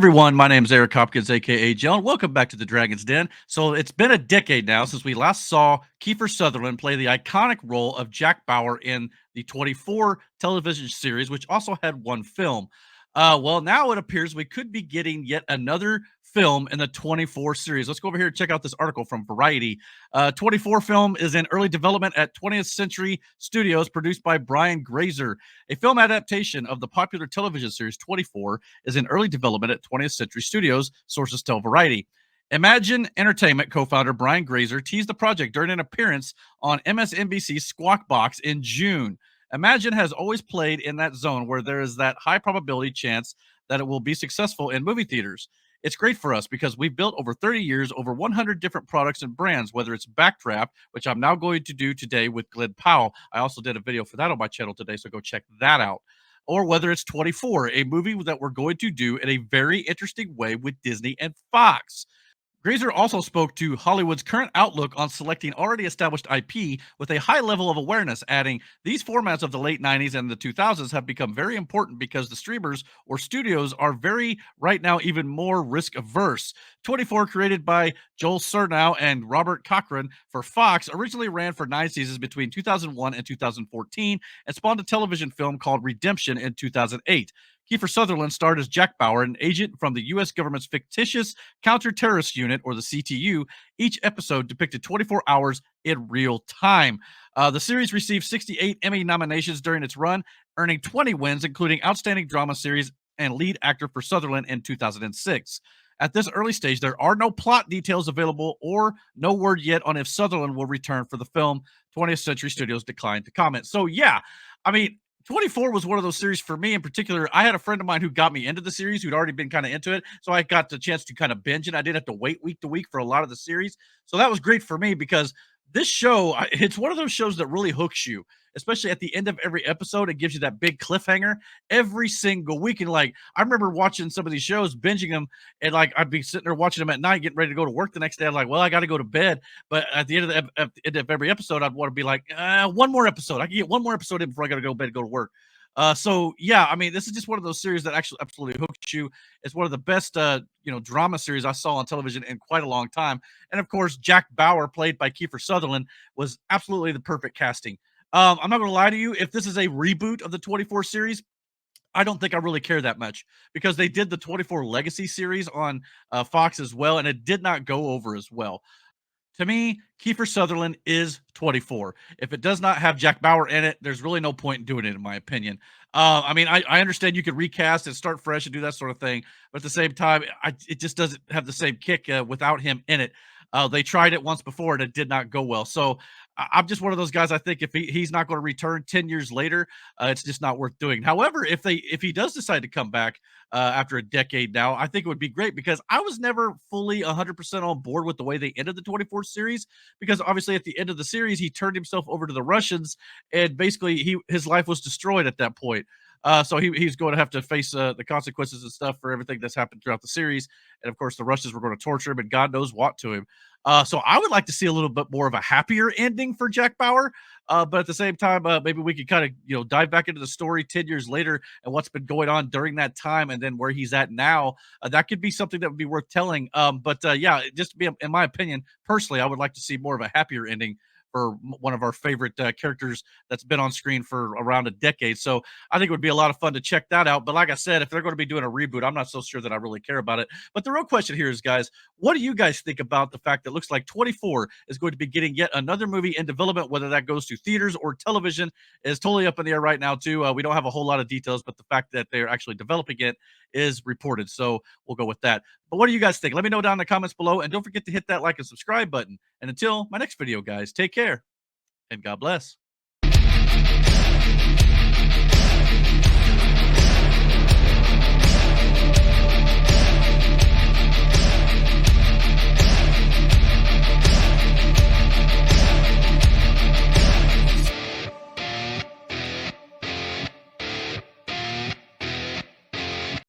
everyone, my name is Eric Hopkins, aka JEL, and welcome back to the Dragon's Den. So it's been a decade now since we last saw Kiefer Sutherland play the iconic role of Jack Bauer in the 24 television series, which also had one film. Well, now it appears we could be getting yet another film in the 24 series. Let's go over here and check out this article from Variety. 24 film is in early development at 20th Century Studios, produced by Brian Grazer. A film adaptation of the popular television series 24 is in early development at 20th Century Studios, sources tell Variety. Imagine Entertainment co-founder Brian Grazer teased the project during an appearance on MSNBC's Squawk Box in June. Imagine has always played in that zone where there is that high probability chance that it will be successful in movie theaters. It's great for us because we've built over 30 years over 100 different products and brands, whether it's Backdraft, which I'm now going to do today with Glenn Powell. I also did a video for that on my channel today, so go check that out. Or whether it's 24, a movie that we're going to do in a very interesting way with Disney and Fox. Grazer also spoke to Hollywood's current outlook on selecting already established IP with a high level of awareness, adding, "These formats of the late 90s and the 2000s have become very important because the streamers or studios are very, right now, even more risk averse." 24, created by Joel Surnow and Robert Cochran for Fox, originally ran for 9 seasons between 2001 and 2014 and spawned a television film called Redemption in 2008. Kiefer Sutherland starred as Jack Bauer, an agent from the U.S. government's fictitious counter-terrorist unit, or the CTU. Each episode depicted 24 hours in real time. The series received 68 Emmy nominations during its run, earning 20 wins, including Outstanding Drama Series and Lead Actor for Sutherland in 2006. At this early stage, there are no plot details available or no word yet on if Sutherland will return for the film. 20th Century Studios declined to comment. So, yeah, I mean, 24 was one of those series for me in particular. I had a friend of mine who got me into the series who'd already been kind of into it. So I got the chance to kind of binge it. I didn't have to wait week to week for a lot of the series. So that was great for me because this show, it's one of those shows that really hooks you, especially at the end of every episode. It gives you that big cliffhanger every single week. And like, I remember watching some of these shows, binging them, and like, I'd be sitting there watching them at night, getting ready to go to work the next day. I'm like, well, I got to go to bed. But at the end of every episode, I'd want to be like, one more episode. I can get one more episode in before I got to go to bed and go to work. So yeah, I mean, this is just one of those series that actually absolutely hooks you. It's one of the best, drama series I saw on television in quite a long time. And of course, Jack Bauer, played by Kiefer Sutherland, was absolutely the perfect casting. I'm not going to lie to you. If this is a reboot of the 24 series, I don't think I really care that much because they did the 24 Legacy series on Fox as well, and it did not go over as well. To me, Kiefer Sutherland is 24. If it does not have Jack Bauer in it, there's really no point in doing it, in my opinion. I mean, I understand you could recast and start fresh and do that sort of thing, but at the same time, it just doesn't have the same kick without him in it. They tried it once before and it did not go well. So I'm just one of those guys. I think if he's not going to return 10 years later, it's just not worth doing. However, if he does decide to come back after a decade now, I think it would be great because I was never fully 100% on board with the way they ended the 24 series, because obviously at the end of the series, he turned himself over to the Russians and basically his life was destroyed at that point. So he's going to have to face the consequences and stuff for everything that's happened throughout the series. And of course, the Russians were going to torture him and God knows what to him. So I would like to see a little bit more of a happier ending for Jack Bauer. But at the same time, maybe we could kind of, dive back into the story 10 years later and what's been going on during that time and then where he's at now. That could be something that would be worth telling. Yeah, just to be, in my opinion, personally, I would like to see more of a happier ending for one of our favorite characters that's been on screen for around a decade. So I think it would be a lot of fun to check that out. But like I said, if they're going to be doing a reboot, I'm not so sure that I really care about it. But the real question here is, guys, what do you guys think about the fact that it looks like 24 is going to be getting yet another movie in development, whether that goes to theaters or television is totally up in the air right now too. We don't have a whole lot of details, but the fact that they're actually developing it is reported. So we'll go with that. But what do you guys think? Let me know down in the comments below. And don't forget to hit that like and subscribe button. And until my next video, guys, take care and God bless.